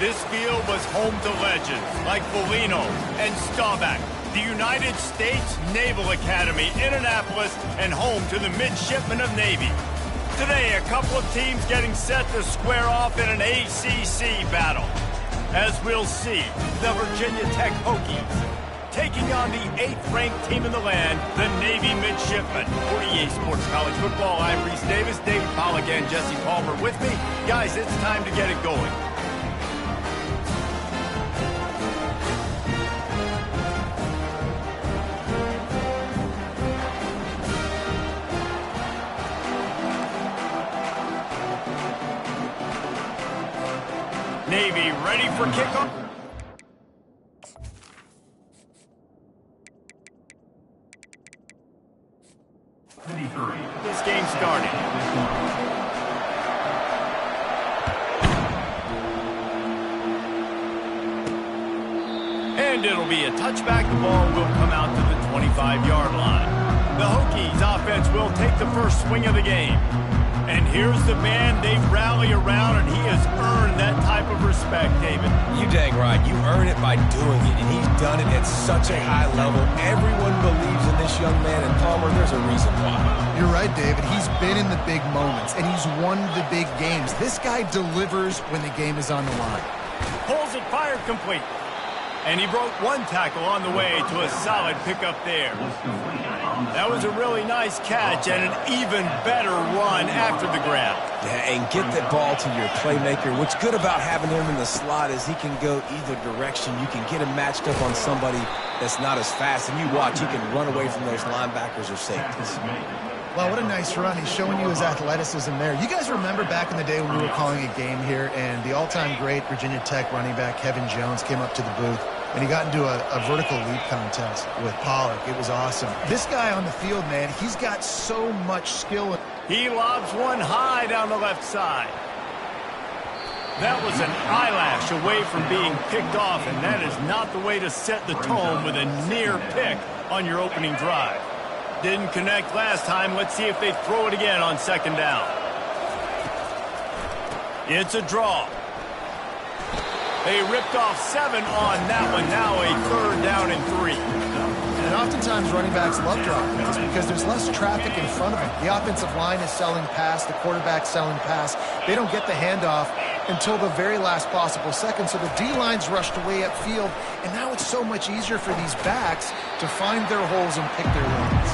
This field was home to legends like Foligno and Staubach, the United States Naval Academy in Annapolis, and home to the Midshipmen of Navy. Today, a couple of teams getting set to square off in an ACC battle. As we'll see, the Virginia Tech Hokies taking on the 8th-ranked team in the land, the Navy Midshipmen. For EA Sports College Football, I'm Reese Davis, David Pollack, and Jesse Palmer with me. Guys, it's time to get it going. Navy ready for kickoff. This game started. And it'll be a touchback. The ball will come out to the 25-yard line. The Hokies offense will take the first swing of the game. And here's the man they rally around, and he has earned that type of respect, David. You dang right. You earn it by doing it, and he's done it at such a high level. Everyone believes in this young man, and Palmer, there's a reason why. You're right, David. He's been in the big moments, and he's won the big games. This guy delivers when the game is on the line. Pulls it, fired complete. And he broke one tackle on the way to a solid pickup there. That was a really nice catch and an even better run after the grab. Yeah, and get that ball to your playmaker. What's good about having him in the slot is he can go either direction. You can get him matched up on somebody that's not as fast, and you watch, he can run away from those linebackers or safeties. Well, what a nice run. He's showing you his athleticism there. You guys remember back in the day when we were calling a game here, and the all-time great Virginia Tech running back Kevin Jones came up to the booth, and he got into a vertical leap contest with Pollack. It was awesome. This guy on the field, man, he's got so much skill. He lobs one high down the left side. That was an eyelash away from being picked off, and that is not the way to set the tone with a near pick on your opening drive. Didn't connect last time. Let's see if they throw it again on second down. It's a draw. They ripped off 7 on that one. Now a 3rd down and 3. And oftentimes running backs love dropbacks because there's less traffic in front of them. The offensive line is selling pass. The quarterback's selling pass. They don't get the handoff until the very last possible second. So the D-line's rushed away upfield. And now it's so much easier for these backs to find their holes and pick their lanes.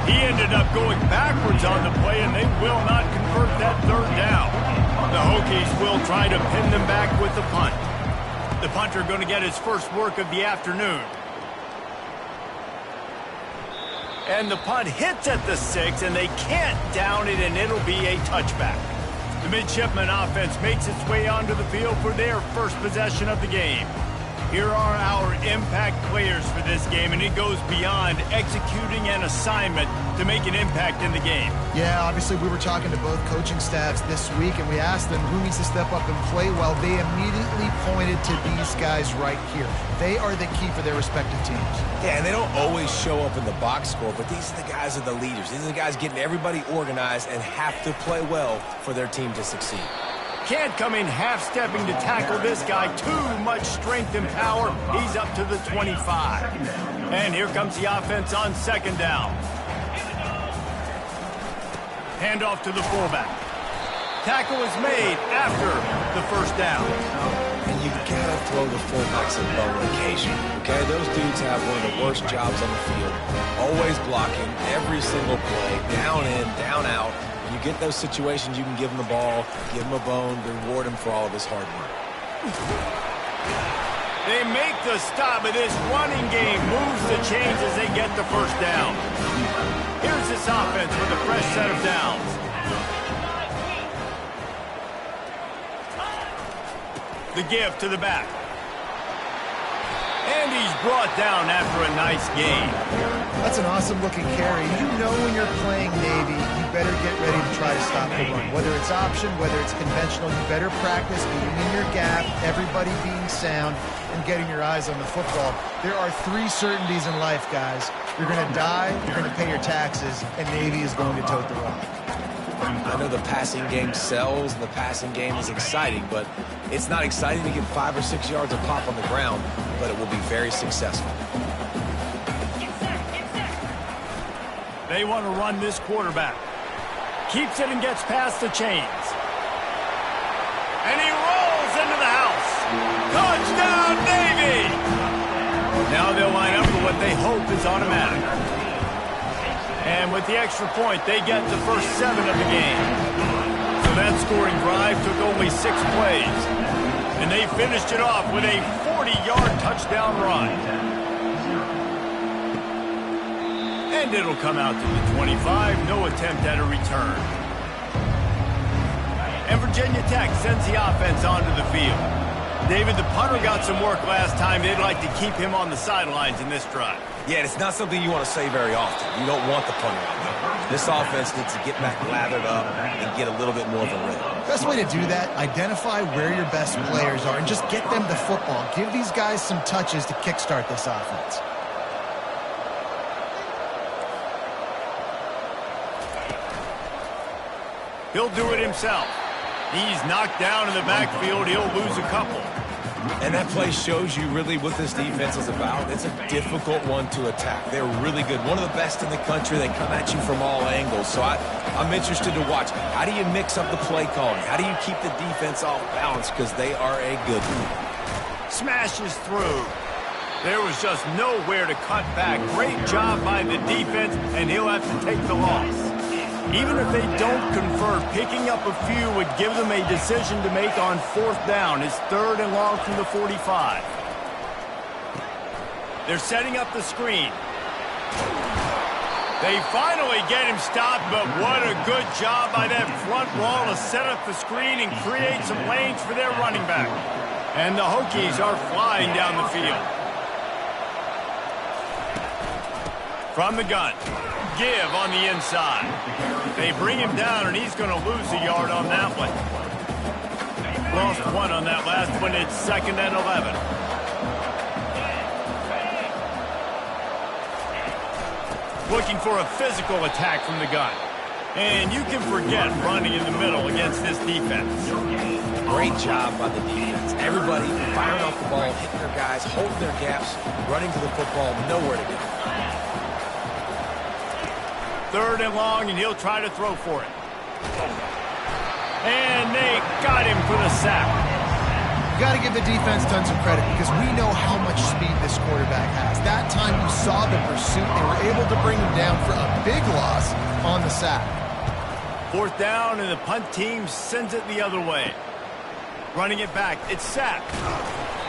He ended up going backwards on the play, and they will not convert that 3rd down. The Hokies will try to pin them back with the punt. The punter going to get his first work of the afternoon. And the punt hits at the 6, and they can't down it, and it'll be a touchback. The Midshipman offense makes its way onto the field for their first possession of the game. Here are our impact players for this game, and it goes beyond executing an assignment to make an impact in the game. Yeah, obviously we were talking to both coaching staffs this week, and we asked them who needs to step up and play well. They immediately pointed to these guys right here. They are the key for their respective teams. Yeah, and they don't always show up in the box score, but these are the guys that are the leaders. These are the guys getting everybody organized and have to play well for their team to succeed. Can't come in half-stepping to tackle this guy. Too much strength and power. He's up to the 25. And here comes the offense on second down. Handoff to the fullback. Tackle is made after the first down. And you gotta throw the fullbacks a bone occasionally, okay? Those dudes have one of the worst jobs on the field. Always blocking every single play, down in, down out. When you get those situations, you can give him the ball, give him a bone, reward him for all of his hard work. They make the stop, but this running game moves the chains as they get the first down. Here's this offense with a fresh set of downs. The give to the back. And he's brought down after a nice gain. That's an awesome-looking carry. You know when you're playing Navy, you better get ready to try to stop the run. Whether it's option, whether it's conventional, you better practice being in your gap, everybody being sound, and getting your eyes on the football. There are 3 certainties in life, guys. You're going to die, you're going to pay your taxes, and Navy is going to tote the rock. I know the passing game sells and the passing game is exciting, but it's not exciting to get 5 or 6 yards of pop on the ground, but it will be very successful. They want to run this quarterback. Keeps it and gets past the chains. And he rolls into the house. Touchdown, Navy! Now they'll line up for what they hope is automatic. And with the extra point, they get the first 7 of the game. So that scoring drive took only 6 plays. And they finished it off with a 40-yard touchdown run. And it'll come out to the 25, no attempt at a return. And Virginia Tech sends the offense onto the field. David, the punter got some work last time. They'd like to keep him on the sidelines in this drive. Yeah, it's not something you want to say very often. You don't want the punter out there. This offense needs to get back lathered up and get a little bit more of a rhythm. Best way to do that, identify where your best players are and just get them the football. Give these guys some touches to kickstart this offense. He'll do it himself. He's knocked down in the backfield. He'll lose a couple. And that play shows you really what this defense is about. It's a difficult one to attack. They're really good. One of the best in the country. They come at you from all angles. So I'm interested to watch. How do you mix up the play calling? How do you keep the defense off balance? Because they are a good one. Smashes through. There was just nowhere to cut back. Great job by the defense, and he'll have to take the loss. Even if they don't convert, picking up a few would give them a decision to make on 4th down. It's 3rd and long from the 45. They're setting up the screen. They finally get him stopped, but what a good job by that front wall to set up the screen and create some lanes for their running back. And the Hokies are flying down the field. From the gun. Give on the inside. They bring him down, and he's going to lose a yard on that one. Lost 1 on that last one. It's 2nd and 11. Looking for a physical attack from the gun. And you can forget running in the middle against this defense. Great job by the defense. Everybody firing off the ball, hitting their guys, holding their gaps, running to the football, nowhere to go. 3rd and long, and he'll try to throw for it. And they got him for the sack. You got to give the defense tons of credit because we know how much speed this quarterback has. That time you saw the pursuit. They were able to bring him down for a big loss on the sack. 4th down, and the punt team sends it the other way. Running it back, it's sacked.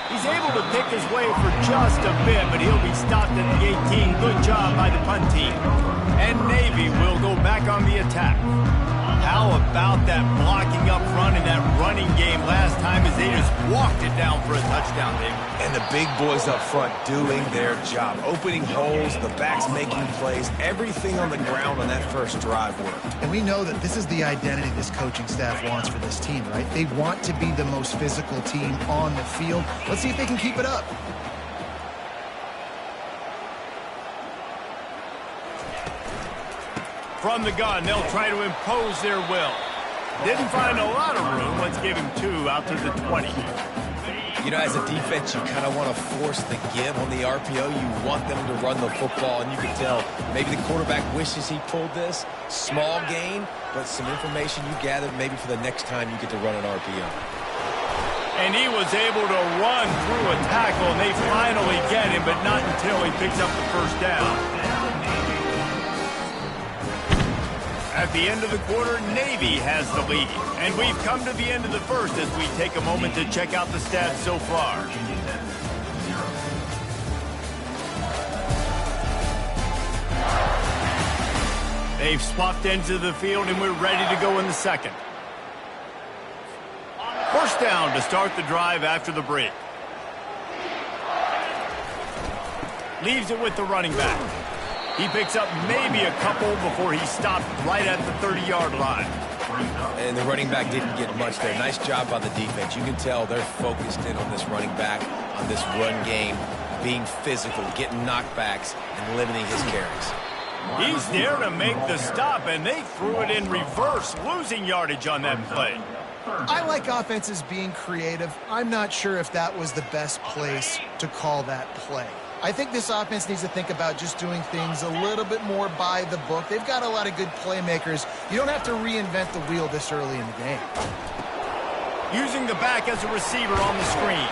He's able to pick his way for just a bit, but he'll be stopped at the 18. Good job by the punt team. And Navy will go back on the attack. How about that blocking up front and that running game last time as they just walked it down for a touchdown, David? And the big boys up front doing their job. Opening holes, the backs making plays. Everything on the ground on that first drive worked. And we know that this is the identity this coaching staff wants for this team, right? They want to be the most physical team on the field. Let's see if they can keep it up. From the gun, they'll try to impose their will. Didn't find a lot of room. Let's give him 2 out to the 20. You know, as a defense, you kind of want to force the give on the RPO. You want them to run the football, and you can tell maybe the quarterback wishes he pulled this. Small gain, but some information you gathered maybe for the next time you get to run an RPO. And he was able to run through a tackle, and they finally get him, but not until he picks up the 1st down. At the end of the quarter, Navy has the lead. And we've come to the end of the first as we take a moment to check out the stats so far. They've swapped ends of the field, and we're ready to go in the second. 1st down to start the drive after the break. Leaves it with the running back. He picks up maybe a couple before he stopped right at the 30-yard line. And the running back didn't get much there. Nice job by the defense. You can tell they're focused in on this running back, on this run game, being physical, getting knockbacks, and limiting his carries. He's there to make the stop, and they threw it in reverse, losing yardage on that play. I like offenses being creative. I'm not sure if that was the best place to call that play. I think this offense needs to think about just doing things a little bit more by the book. They've got a lot of good playmakers. You don't have to reinvent the wheel this early in the game. Using the back as a receiver on the screen.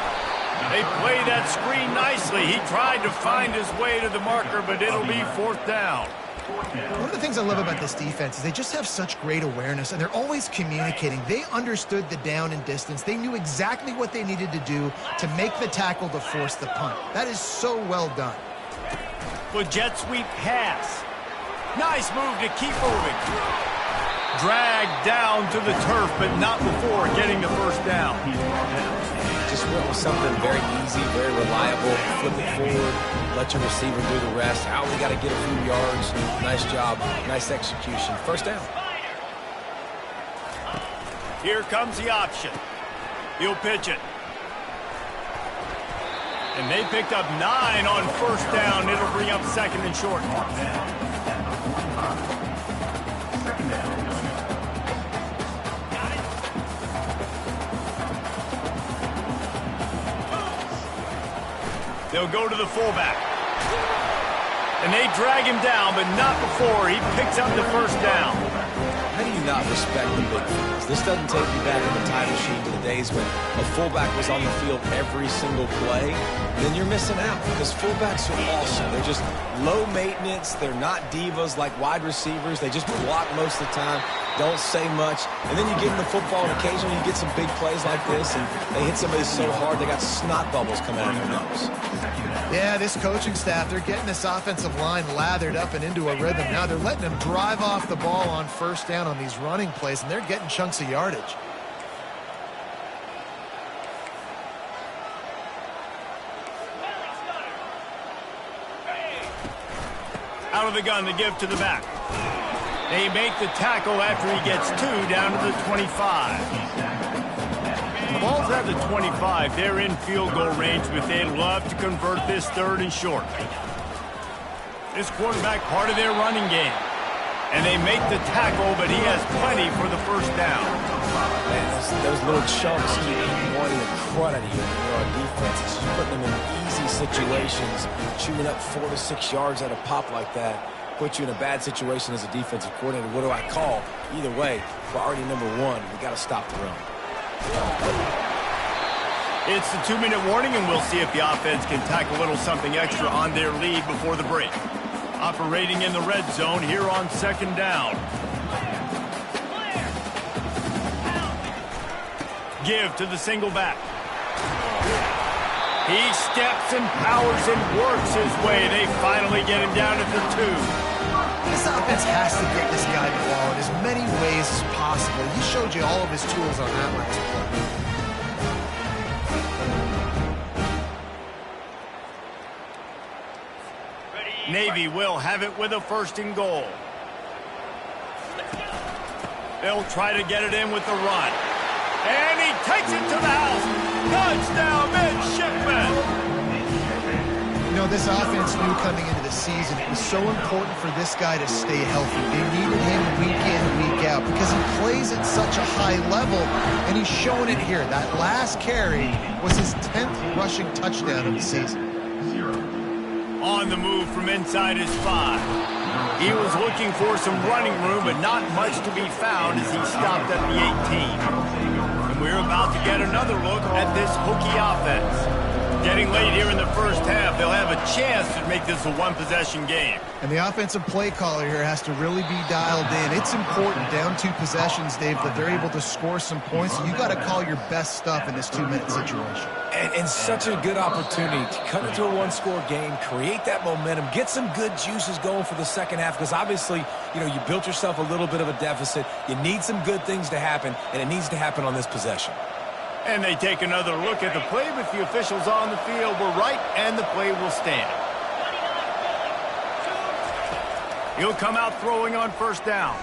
They play that screen nicely. He tried to find his way to the marker, but it'll be fourth down. One of the things I love about this defense is they just have such great awareness, and they're always communicating. They understood the down and distance. They knew exactly what they needed to do to make the tackle to force the punt. That is so well done. With jet sweep pass. Nice move to keep moving. Dragged down to the turf, but not before getting the first down. Just went with something very easy, very reliable. Flip it forward, let your receiver do the rest. I only got to get a few yards. Nice job, nice execution. First down. Here comes the option. He'll pitch it. And they picked up 9 on first down. It'll bring up second and short. They'll go to the fullback. And they drag him down, but not before he picks up the first down. How do you not respect the big plays? This doesn't take you back in the time machine to the days when a fullback was on the field every single play. Then you're missing out because fullbacks are awesome. They're just low maintenance. They're not divas like wide receivers. They just block most of the time, don't say much. And then you give them the football, and occasionally you get some big plays like this, and they hit somebody so hard they got snot bubbles coming out of their nose. Yeah, this coaching staff, they're getting this offensive line lathered up and into a rhythm. Now they're letting them drive off the ball on first down on these running plays, and they're getting chunks of yardage. Out of the gun to give to the back. They make the tackle after he gets 2 down to the 25. The ball's at the 25. They're in field goal range, but they'd love to convert this third and short. This quarterback part of their running game. And they make the tackle, but he has plenty for the first down. Man, those little chunks keep wanting the crud out of you. Our defense is just putting them in easy situations, chewing up 4 to 6 yards at a pop like that. Put you in a bad situation as a defensive coordinator. What do I call? Either way, priority number 1, we got to stop the run. It's the 2-minute warning, and we'll see if the offense can tack a little something extra on their lead before the break. Operating in the red zone here on second down. Give to the single back. He steps and powers and works his way. They finally get him down at the 2. This offense has to get this guy the ball in as many ways as possible. He showed you all of his tools on that last play. Navy will have it with a first and goal. They'll try to get it in with the run. And he takes it to the house. Touchdown, midshipman. You know, this offense knew coming into the season it was so important for this guy to stay healthy. They needed him week in, week out because he plays at such a high level, and he's showing it here. That last carry was his 10th rushing touchdown of the season. On the move from inside his 5. He was looking for some running room, but not much to be found as he stopped at the 18. And we're about to get another look at this Hokie offense. Getting late here in the first half, they'll have a chance to make this a one-possession game. And the offensive play caller here has to really be dialed in. It's important, down 2 possessions, Dave, that they're able to score some points. So you got to call your best stuff in this 2-minute situation. And such a good opportunity to cut into a 1-score game, create that momentum, get some good juices going for the second half, because obviously, you know, you built yourself a little bit of a deficit. You need some good things to happen, and it needs to happen on this possession. And they take another look at the play, but the officials on the field were right, and the play will stand. He'll come out throwing on first down.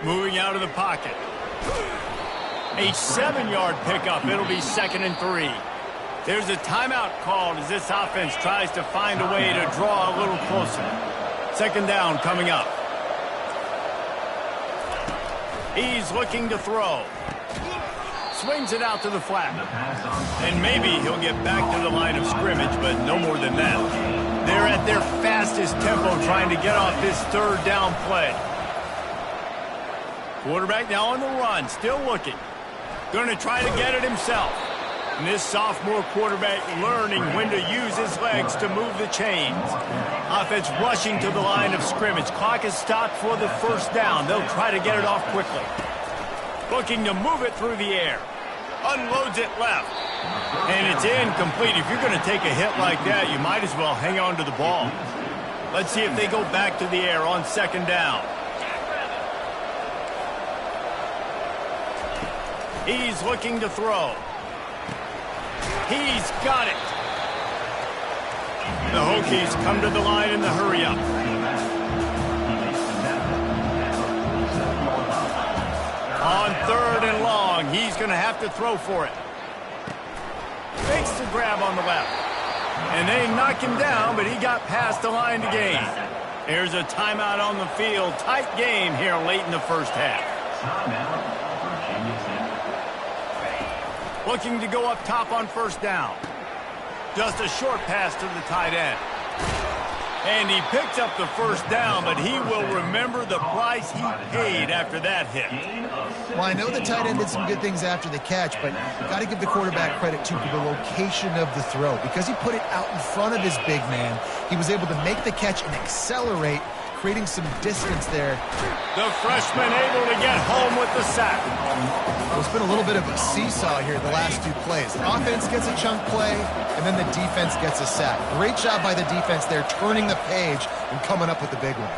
Moving out of the pocket. A 7-yard pickup. It'll be 2nd and 3. There's a timeout called as this offense tries to find a way to draw a little closer. Second down coming up. He's looking to throw. Swings it out to the flat. And maybe he'll get back to the line of scrimmage, but no more than that. They're at their fastest tempo trying to get off this third down play. Quarterback now on the run, still looking. Going to try to get it himself. And this sophomore quarterback learning when to use his legs to move the chains. Offense rushing to the line of scrimmage. Clock is stopped for the first down. They'll try to get it off quickly. Looking to move it through the air. Unloads it left. And it's incomplete. If you're going to take a hit like that, you might as well hang on to the ball. Let's see if they go back to the air on second down. He's looking to throw. He's got it. The Hokies come to the line in the hurry-up. On third and long, he's going to have to throw for it. Makes the grab on the left. And they knock him down, but he got past the line to gain. There's a timeout on the field. Tight game here late in the first half. Looking to go up top on first down. Just a short pass to the tight end. And he picks up the first down, but he will remember the price he paid after that hit. Well, I know the tight end did some good things after the catch, but got to give the quarterback credit, too, for the location of the throw. Because he put it out in front of his big man, he was able to make the catch and accelerate, creating some distance there. The freshman able to get home with the sack. Well, it's been a little bit of a seesaw here the last two plays. The offense gets a chunk play, and then the defense gets a sack. Great job by the defense there, turning the page and coming up with the big one.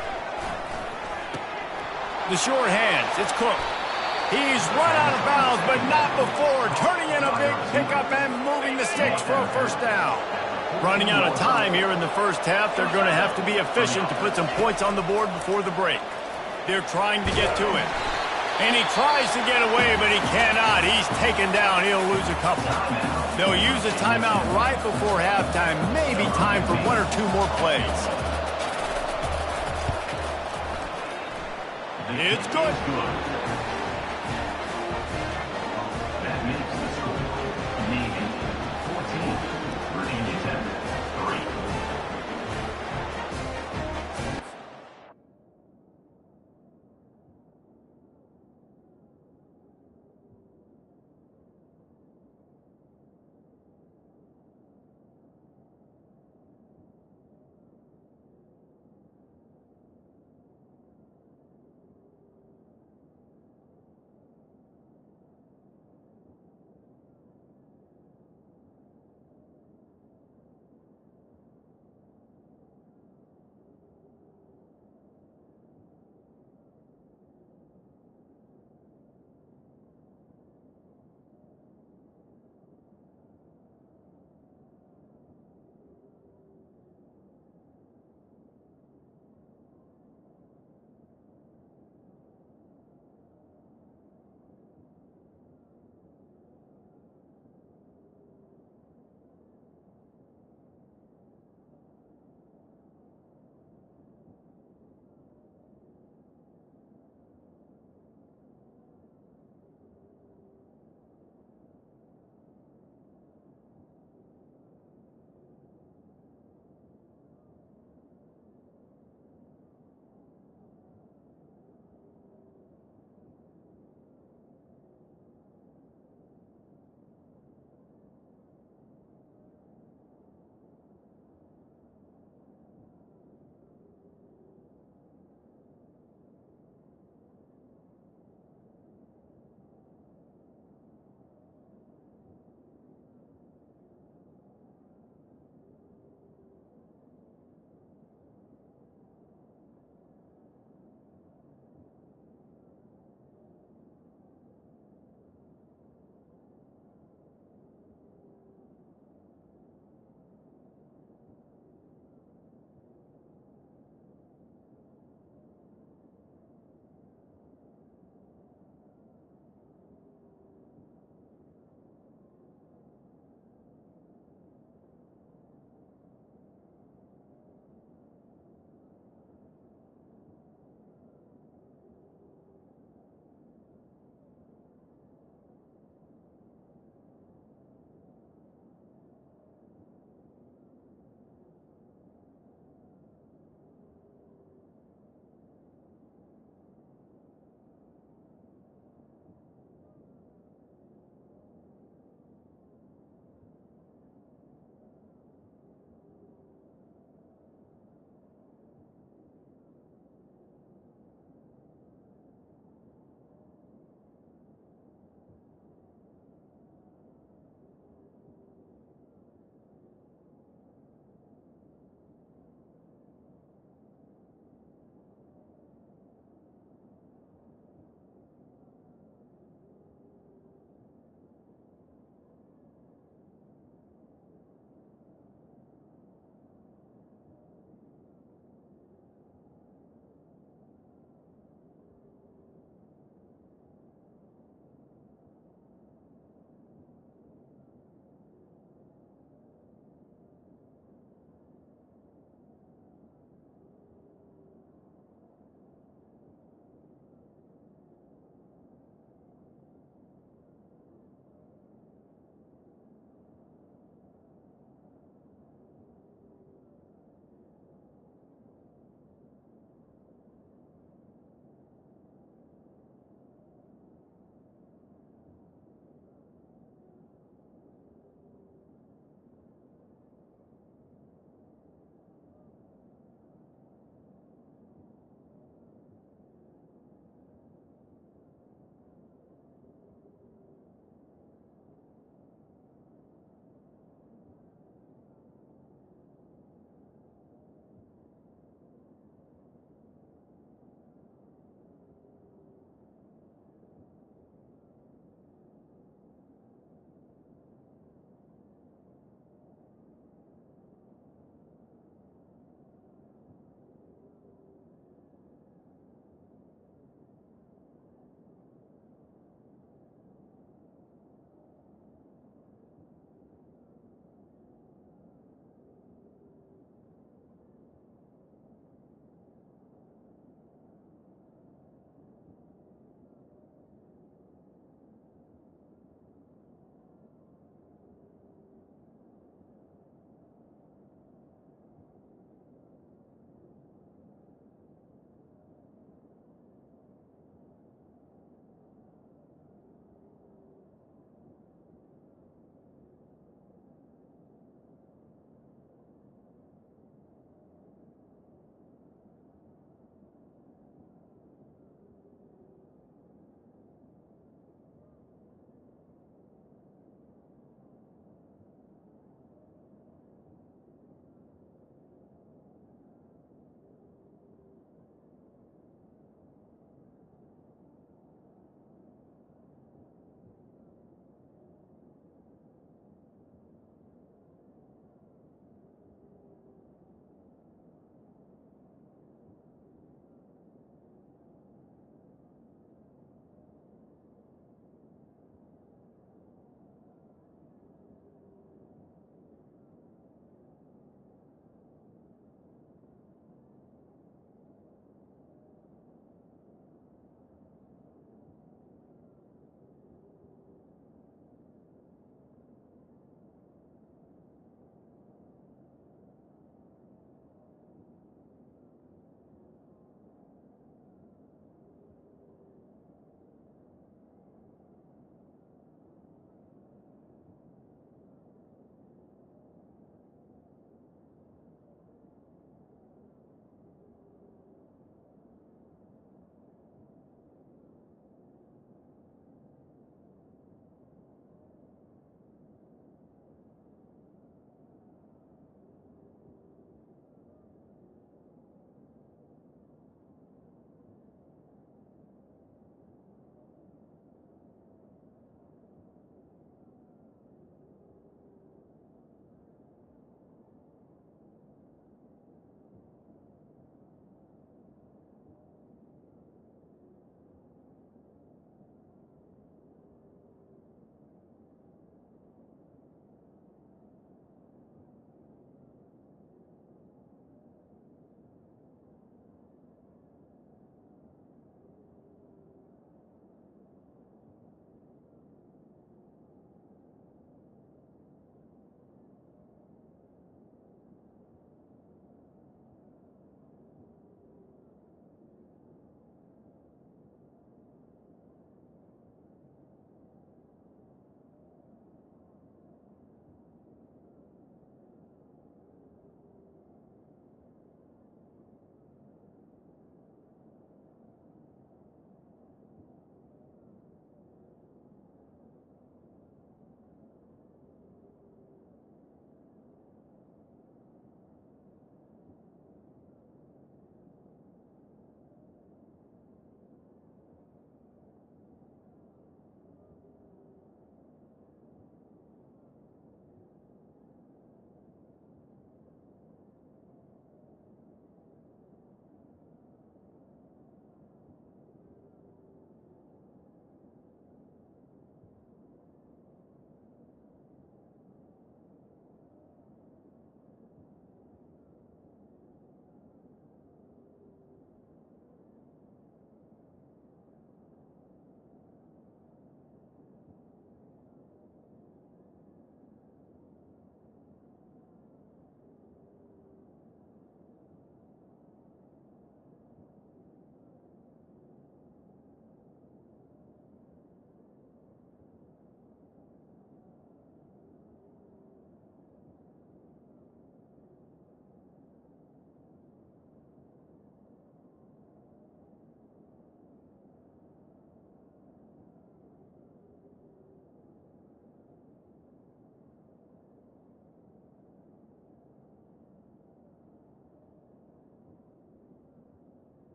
The short hands, it's Cook. He's run out of bounds, but not before turning in a big pickup and moving the sticks for a first down. Running out of time here in the first half. They're going to have to be efficient to put some points on the board before the break. They're trying to get to it. And he tries to get away, but he cannot. He's taken down. He'll lose a couple. They'll use a timeout right before halftime. Maybe time for one or two more plays. It's good. That makes the score Navy 14, Virginia Tech 3.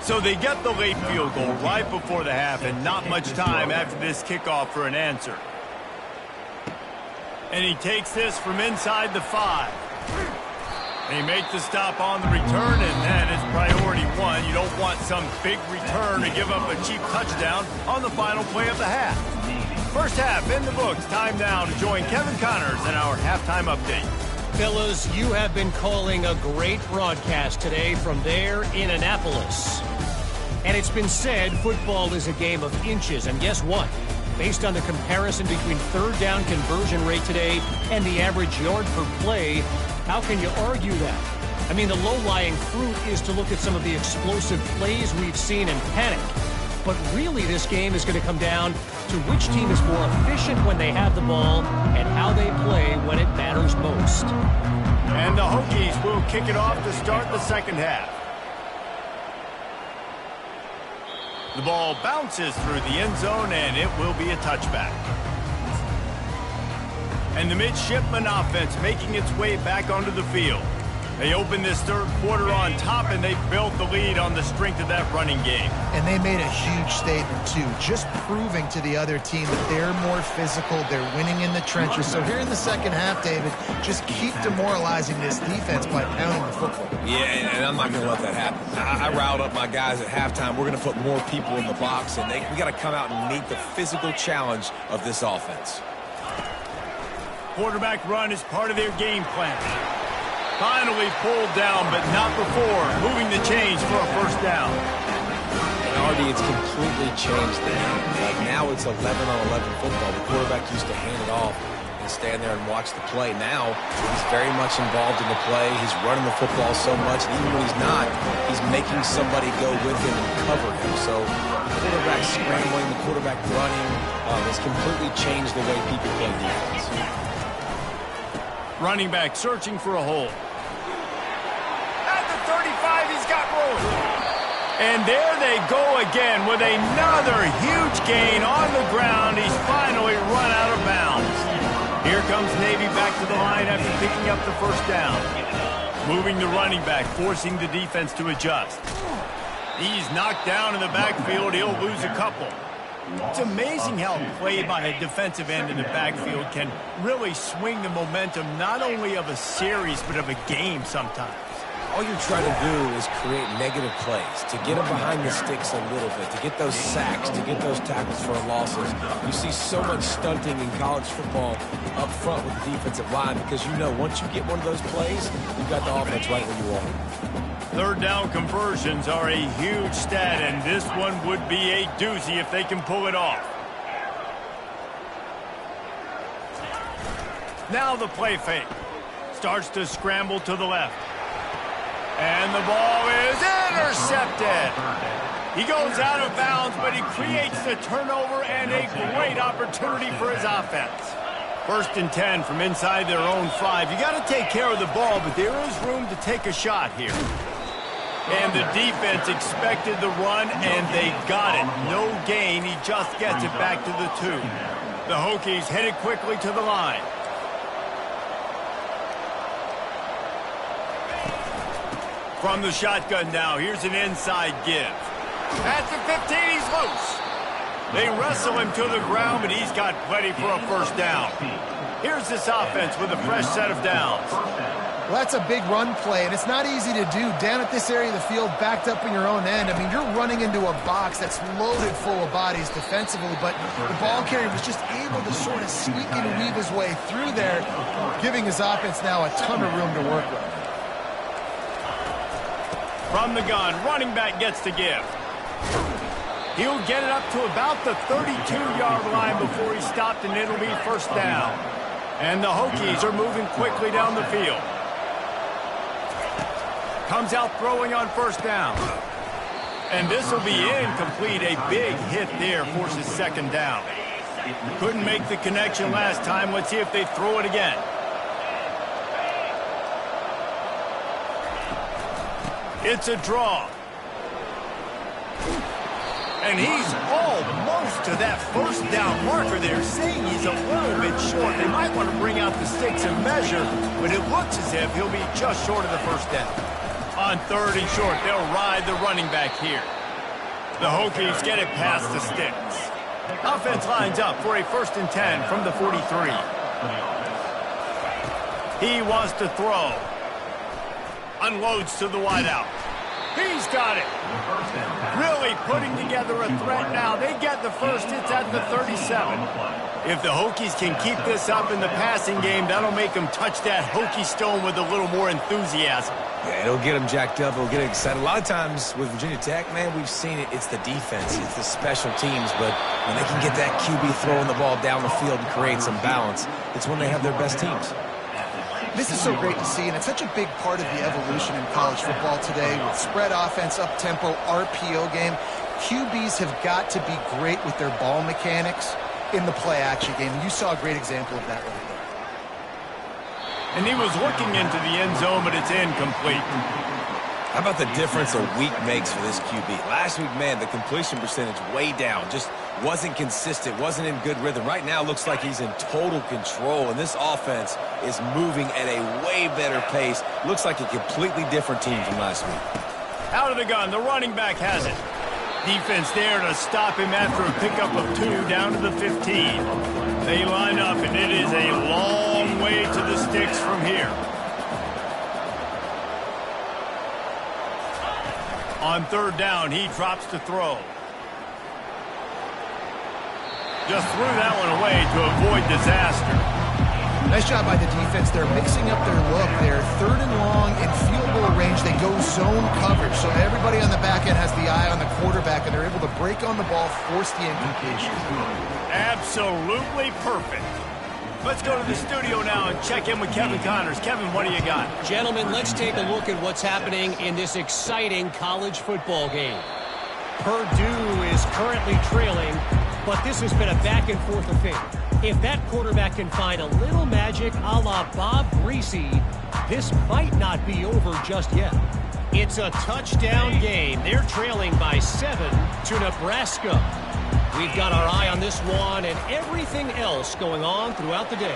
So they get the late field goal right before the half and not much time after this kickoff for an answer. And he takes this from inside the 5. He makes the stop on the return, and that is priority 1. You don't want some big return to give up a cheap touchdown on the final play of the half. First half in the books. Time now to join Kevin Connors in our halftime update. Fellas, you have been calling a great broadcast today from there in Annapolis. And it's been said football is a game of inches. And guess what? Based on the comparison between third down conversion rate today and the average yard per play, how can you argue that? I mean, the low-lying fruit is to look at some of the explosive plays we've seen and panic. But really, this game is going to come down to which team is more efficient when they have the ball and how they play when it matters most. And the Hokies will kick it off to start the second half. The ball bounces through the end zone, and it will be a touchback. And the midshipman offense making its way back onto the field. They opened this third quarter on top, and they built the lead on the strength of that running game. And they made a huge statement, too, just proving to the other team that they're more physical, they're winning in the trenches. So here in the second half, David, just keep demoralizing this defense by pounding the football. Yeah, and I'm not going to let that happen. I riled up my guys at halftime. We're going to put more people in the box, and we got to come out and meet the physical challenge of this offense. Quarterback run is part of their game plan. Finally pulled down, but not before moving the chains for a first down. And Artie, it's completely changed the game. Like now it's 11-on-11 football. The quarterback used to hand it off and stand there and watch the play. Now he's very much involved in the play. He's running the football so much, and even when he's not, he's making somebody go with him and cover him. So the quarterback scrambling, the quarterback running has completely changed the way people play defense. Running back searching for a hole. At the 35, he's got room. And there they go again with another huge gain on the ground. He's finally run out of bounds. Here comes Navy back to the line after picking up the first down. Moving the running back, forcing the defense to adjust. He's knocked down in the backfield. He'll lose a couple. It's amazing how play by a defensive end in the backfield can really swing the momentum not only of a series but of a game sometimes. All you're trying to do is create negative plays, to get them behind the sticks a little bit, to get those sacks, to get those tackles for losses. You see so much stunting in college football up front with the defensive line because you know once you get one of those plays, you've got the offense right where you want it. Third down conversions are a huge stat, and this one would be a doozy if they can pull it off. Now the play fake. Starts to scramble to the left. And the ball is intercepted. He goes out of bounds, but he creates the turnover and a great opportunity for his offense. First and 10 from inside their own 5. You got to take care of the ball, but there is room to take a shot here. And the defense expected the run, and they got it. No gain. He just gets it back to the 2. The Hokies headed quickly to the line. From the shotgun now, here's an inside give. At the 15, he's loose. They wrestle him to the ground, but he's got plenty for a first down. Here's this offense with a fresh set of downs. Well, that's a big run play, and it's not easy to do. Down at this area of the field, backed up in your own end. I mean, you're running into a box that's loaded full of bodies defensively, but the ball carrier was just able to sort of sneak and weave his way through there, giving his offense now a ton of room to work with. From the gun, running back gets the give. He'll get it up to about the 32-yard line before he stopped, and it'll be first down. And the Hokies are moving quickly down the field. Comes out throwing on first down. And this will be incomplete. A big hit there forces second down. Couldn't make the connection last time. Let's see if they throw it again. It's a draw. And he's almost to that first down marker there, saying he's a little bit short. They might want to bring out the sticks and measure, but it looks as if he'll be just short of the first down. On third and short, they'll ride the running back here. The Hokies get it past the sticks. Offense lines up for a 1st and 10 from the 43. He wants to throw. Unloads to the wideout. He's got it. Really putting together a threat now. They get the first. It's at the 37. If the Hokies can keep this up in the passing game, that'll make them touch that Hokie stone with a little more enthusiasm. Yeah, it'll get them jacked up. It'll get them excited. A lot of times with Virginia Tech, man, we've seen it. It's the defense. It's the special teams. But when they can get that QB throwing the ball down the field and create some balance, it's when they have their best teams. This is so great to see, and it's such a big part of the evolution in college football today with spread offense, up-tempo, RPO game. QBs have got to be great with their ball mechanics in the play-action game. You saw a great example of that right there. And he was looking into the end zone, but it's incomplete. How about the difference a week makes for this QB? Last week, man, the completion percentage way down. Just wasn't consistent, wasn't in good rhythm. Right now, looks like he's in total control, and this offense is moving at a way better pace. Looks like a completely different team from last week. Out of the gun, the running back has it. Defense there to stop him after a pickup of 2 down to the 15. They line up, and it is a long way to the sticks from here. On 3rd down, he drops to throw. Just threw that one away to avoid disaster. Nice job by the defense. They're mixing up their look. They're 3rd and long in field goal range. They go zone coverage. So everybody on the back end has the eye on the quarterback, and they're able to break on the ball, force the incompletion. Absolutely perfect. Let's go to the studio now and check in with Kevin Connors. Kevin, what do you got? Gentlemen, let's take a look at what's happening in this exciting college football game. Purdue is currently trailing, but this has been a back-and-forth affair. If that quarterback can find a little magic a la Bob Greasy, this might not be over just yet. It's a touchdown game. They're trailing by 7 to Nebraska. We've got our eye on this one and everything else going on throughout the day.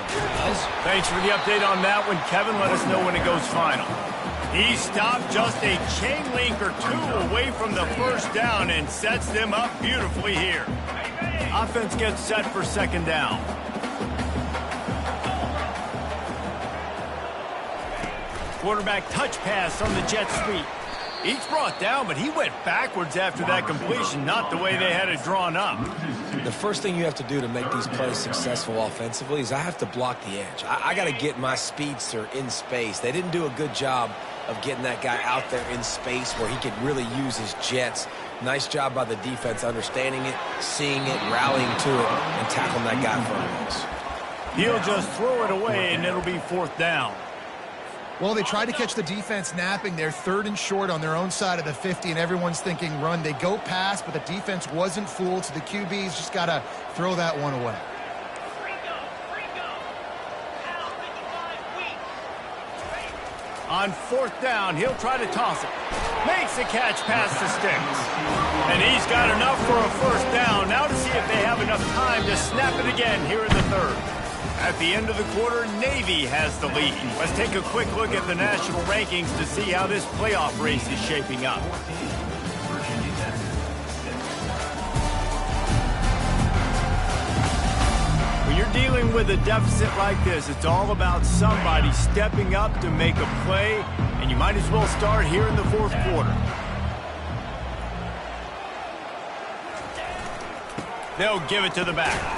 Thanks for the update on that one, Kevin. Let us know when it goes final. He stopped just a chain link or 2 away from the 1st down and sets them up beautifully here. Offense gets set for 2nd down. Quarterback touch pass on the jet sweep. He's brought down, but he went backwards after that completion, not the way they had it drawn up. The first thing you have to do to make these plays successful offensively is I have to block the edge. I got to get my speedster in space. They didn't do a good job of getting that guy out there in space where he could really use his jets. Nice job by the defense understanding it, seeing it, rallying to it, and tackling that guy for a loss. He'll just throw it away, and it'll be 4th down. Well, they tried to catch the defense napping. They're 3rd and short on their own side of the 50, and everyone's thinking run. They go pass, but the defense wasn't fooled, so the QB's just got to throw that one away. On 4th down, he'll try to toss it. Makes the catch past the sticks. And he's got enough for a 1st down. Now to see if they have enough time to snap it again here in the 3rd. At the end of the quarter, Navy has the lead. Let's take a quick look at the national rankings to see how this playoff race is shaping up. When you're dealing with a deficit like this, it's all about somebody stepping up to make a play, and you might as well start here in the 4th quarter. They'll give it to the back.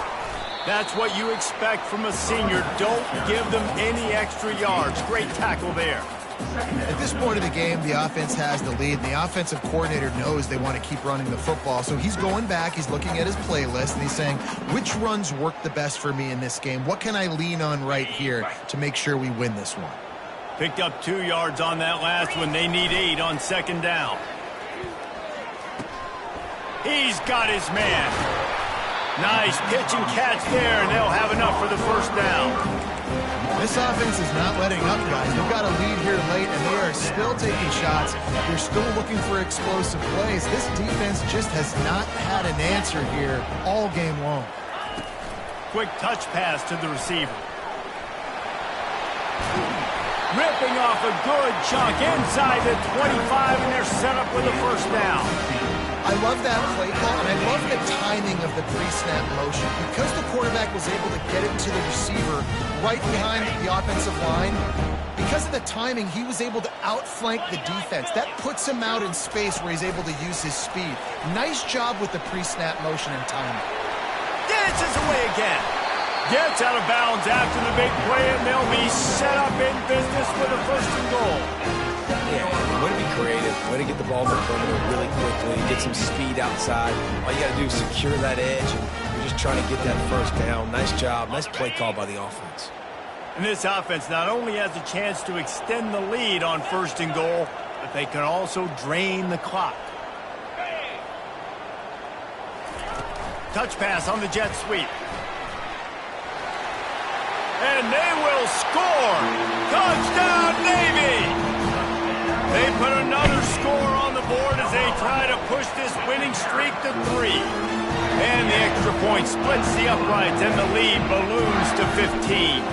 That's what you expect from a senior. Don't give them any extra yards. Great tackle there. At this point of the game, the offense has the lead, and the offensive coordinator knows they want to keep running the football. So he's going back, he's looking at his playlist, and he's saying, which runs work the best for me in this game? What can I lean on right here to make sure we win this one? Picked up 2 yards on that last one. They need 8 on 2nd down. He's got his man. Nice pitch and catch there, and they'll have enough for the 1st down. This offense is not letting up, guys. They've got a lead here late, and they are still taking shots. They're still looking for explosive plays. This defense just has not had an answer here all game long. Quick touch pass to the receiver. Ripping off a good chunk inside the 25, and they're set up with a 1st down. I love that play call, and I love the timing of the pre-snap motion. Because the quarterback was able to get it to the receiver right behind the offensive line, because of the timing, he was able to outflank the defense. That puts him out in space where he's able to use his speed. Nice job with the pre-snap motion and timing. Dances away again. Gets out of bounds after the big play, and they'll be set up in business with a 1st and goal. Yeah, way to be creative, way to get the ball in the perimeter really quickly, get some speed outside. All you got to do is secure that edge, and you're just trying to get that 1st down. Nice job, nice play call by the offense. And this offense not only has a chance to extend the lead on 1st and goal, but they can also drain the clock. Touch pass on the jet sweep. And they will score! Touchdown, Navy! They put another score on the board as they try to push this winning streak to 3. And the extra point splits the uprights, and the lead balloons to 15.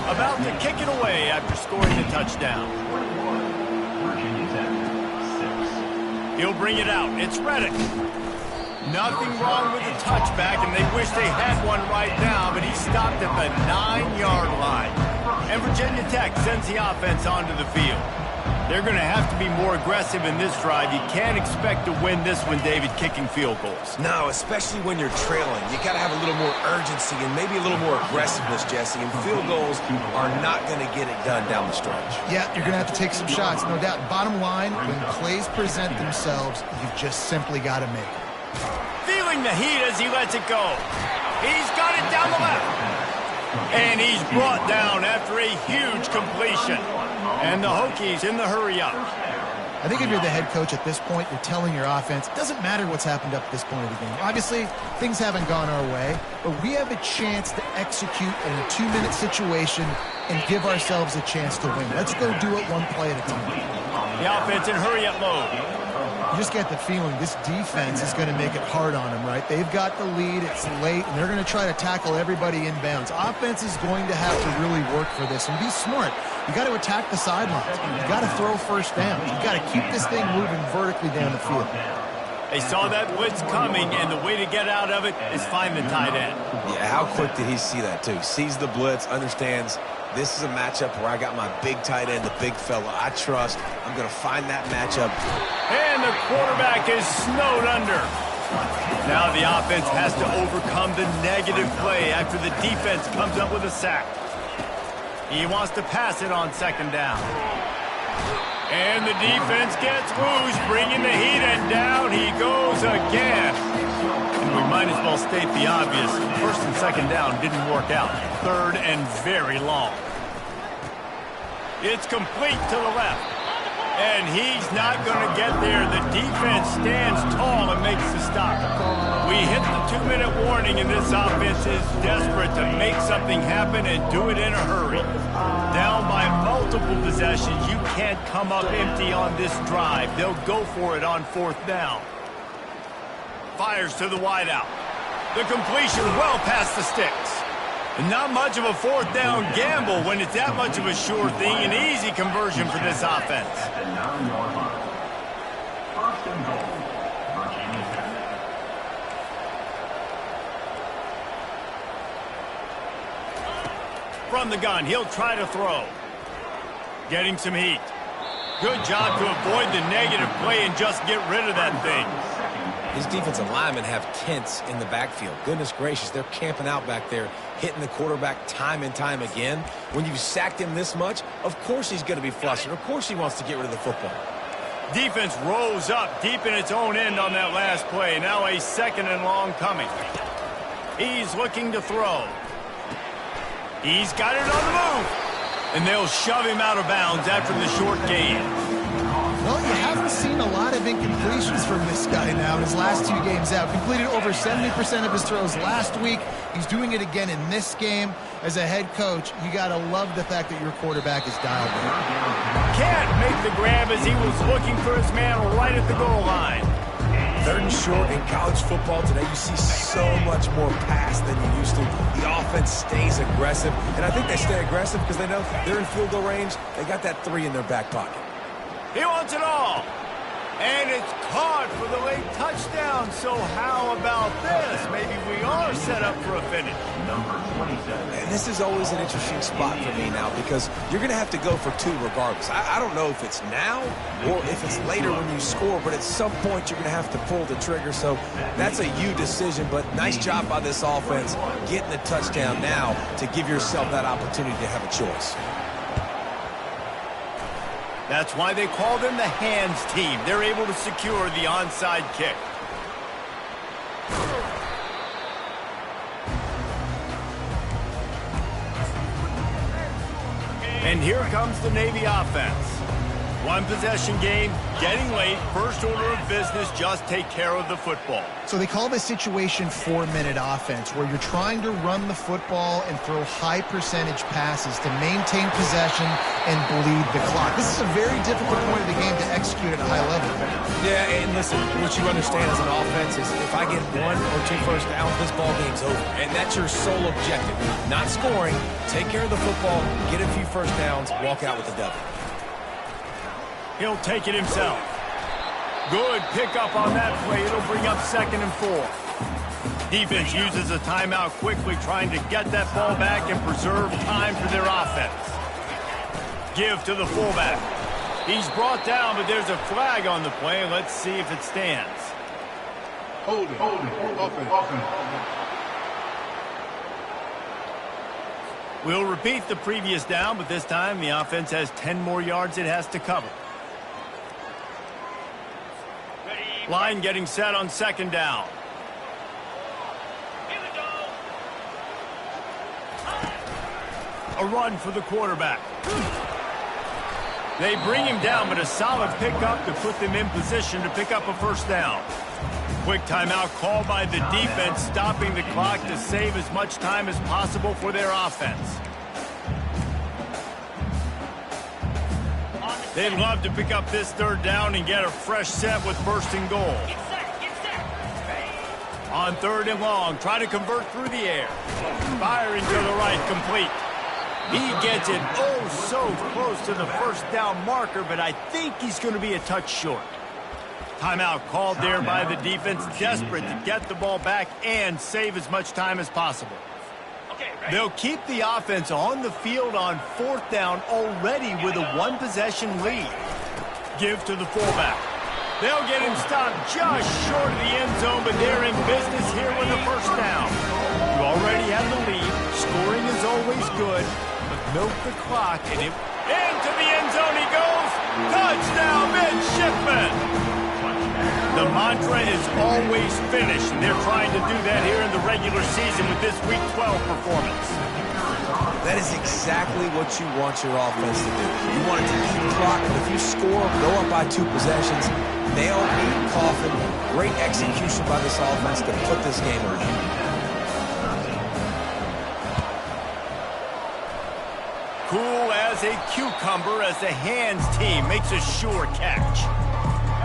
About to kick it away after scoring the touchdown. Virginia Tech, 6. He'll bring it out. It's Reddick. Nothing wrong with the touchback, and they wish they had one right now, but he stopped at the 9-yard line. And Virginia Tech sends the offense onto the field. They're going to have to be more aggressive in this drive. You can't expect to win this one, David, kicking field goals. No, especially when you're trailing. You got to have a little more urgency and maybe a little more aggressiveness, Jesse. And field goals are not going to get it done down the stretch. Yeah, you're going to have to take some shots, no doubt. Bottom line, when plays present themselves, you've just simply got to make it. Feeling the heat as he lets it go. He's got it down the left. And he's brought down after a huge completion. And the Hokies in the hurry-up. I think if you're the head coach at this point, you're telling your offense, it doesn't matter what's happened up to this point of the game. Obviously, things haven't gone our way, but we have a chance to execute in a 2-minute situation and give ourselves a chance to win. Let's go do it one play at a time. The offense in hurry-up mode. You just get the feeling this defense is going to make it hard on them, right? They've got the lead, it's late, and they're going to try to tackle everybody inbounds. Offense is going to have to really work for this and be smart. You got to attack the sidelines. You got to throw 1st down. You got to keep this thing moving vertically down the field. They saw that blitz coming, and the way to get out of it is find the tight end. Yeah, how quick did he see that, too? Sees the blitz, understands this is a matchup where I got my big tight end, the big fella I trust. I'm going to find that matchup. And the quarterback is snowed under. Now the offense has to overcome the negative play after the defense comes up with a sack. He wants to pass it on 2nd down. And the defense gets loose, bringing the heat, and down he goes again. And we might as well state the obvious. 1st and 2nd down didn't work out. 3rd and very long. It's complete to the left. And he's not going to get there. The defense stands tall and makes the stop. We hit the 2-minute warning, and this offense is desperate to make something happen and do it in a hurry. Down by multiple possessions, you can't come up empty on this drive. They'll go for it on 4th down. Fires to the wideout. The completion well past the sticks. Not much of a 4th down gamble when it's that much of a sure thing. An easy conversion for this offense. At the 9-yard line. 1st and goal. Virginia Tech. From the gun, he'll try to throw. Getting some heat. Good job to avoid the negative play and just get rid of that thing. His defensive linemen have tents in the backfield. Goodness gracious, they're camping out back there, hitting the quarterback time and time again. When you've sacked him this much, of course he's going to be flustered. Of course he wants to get rid of the football. Defense rose up deep in its own end on that last play. Now a 2nd and long coming. He's looking to throw. He's got it on the move. And they'll shove him out of bounds after the short gain. Well, you haven't seen a lot of incompletions from this guy now in his last 2 games out. Completed over 70% of his throws last week. He's doing it again in this game. As a head coach, you got to love the fact that your quarterback is dialed in. Can't make the grab as he was looking for his man right at the goal line. 3rd and short in college football today, you see so much more pass than you used to. The offense stays aggressive, and I think they stay aggressive because they know they're in field goal range. They got that 3 in their back pocket. He wants it all. And it's caught for the late touchdown. So how about this? Maybe we are set up for a finish. Number 27. And this is always an interesting spot for me now because you're going to have to go for 2 regardless. I don't know if it's now or if it's later when you score, but at some point you're going to have to pull the trigger. So that's a you decision, but nice job by this offense getting the touchdown now to give yourself that opportunity to have a choice. That's why they call them the hands team. They're able to secure the onside kick. And here comes the Navy offense. 1 possession game, getting late. First order of business, just take care of the football. So they call this situation 4-minute offense, where you're trying to run the football and throw high percentage passes to maintain possession and bleed the clock. This is a very difficult point of the game to execute at a high level. Yeah, and listen, what you understand as an offense is if I get 1 or 2 first downs, this ball game's over. And that's your sole objective. Not scoring, take care of the football, get a few first downs, walk out with the W. He'll take it himself. Good pickup on that play. It'll bring up 2nd and 4. Defense uses a timeout quickly, trying to get that ball back and preserve time for their offense. Give to the fullback. He's brought down, but there's a flag on the play. Let's see if it stands. Hold it. Offense. We'll repeat the previous down, but this time the offense has 10 more yards it has to cover. Line getting set on 2nd down. A run for the quarterback. They bring him down, but a solid pickup to put them in position to pick up a first down. Quick timeout called by the defense, stopping the clock to save as much time as possible for their offense. They'd love to pick up this 3rd down and get a fresh set with 1st and goal. On 3rd and long, try to convert through the air. Firing to the right, complete. He gets it oh so close to the first down marker, but I think he's going to be a touch short. Timeout called there by the defense, desperate to get the ball back and save as much time as possible. They'll keep the offense on the field on 4th down already with a 1-possession lead. Give to the fullback. They'll get him stopped just short of the end zone, but they're in business here with a first down. You already have the lead. Scoring is always good, but milk the clock, and into the end zone he goes. Touchdown, midshipman! The mantra is always finish, and they're trying to do that here in the regular season with this Week 12 performance. That is exactly what you want your offense to do. You want it to keep the clock, but if you score, go up by 2 possessions, nail, beat, coffin. Great execution by this offense to put this game around. Cool as a cucumber as the hands team makes a sure catch.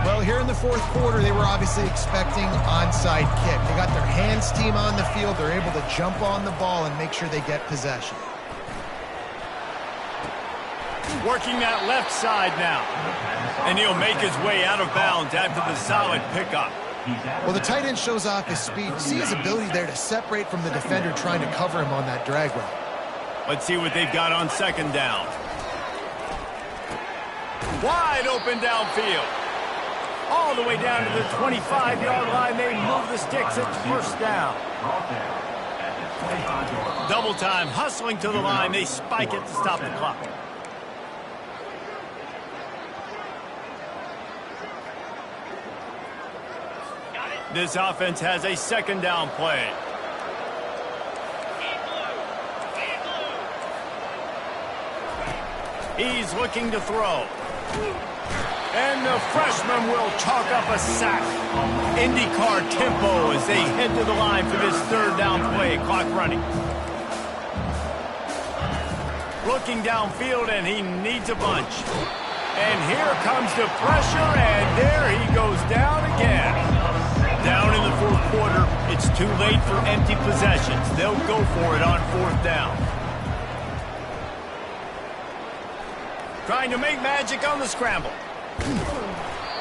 Well, here in the 4th quarter, they were obviously expecting onside kick. They got their hands team on the field. They're able to jump on the ball and make sure they get possession. Working that left side now. And he'll make his way out of bounds after the solid pickup. Well, the tight end shows off his speed. See his ability there to separate from the defender trying to cover him on that drag route. Let's see what they've got on 2nd down. Wide open downfield. All the way down to the 25-yard line. They move the sticks at 1st down. Double time, hustling to the line. They spike it to stop the clock. This offense has a 2nd down play. He's looking to throw. And the freshman will chalk up a sack. IndyCar tempo as they head to the line for this 3rd down play. Clock running. Looking downfield, and he needs a bunch. And here comes the pressure, and there he goes down again. Down in the 4th quarter, it's too late for empty possessions. They'll go for it on 4th down. Trying to make magic on the scramble.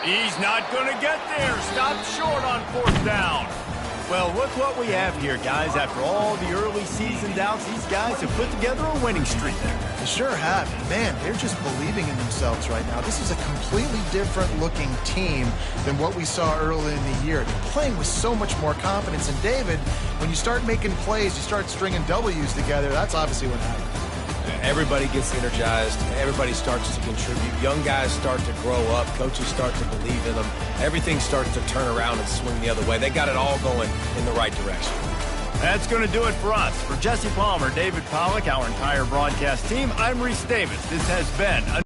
He's not going to get there. Stopped short on 4th down. Well, look what we have here, guys. After all the early season doubts, these guys have put together a winning streak. They sure have. Man, they're just believing in themselves right now. This is a completely different looking team than what we saw early in the year. They're playing with so much more confidence. And David, when you start making plays, you start stringing W's together, that's obviously what happens. Everybody gets energized. Everybody starts to contribute. Young guys start to grow up. Coaches start to believe in them. Everything starts to turn around and swing the other way. They got it all going in the right direction. That's going to do it for us. For Jesse Palmer, David Pollack, our entire broadcast team, I'm Reese Davis. This has been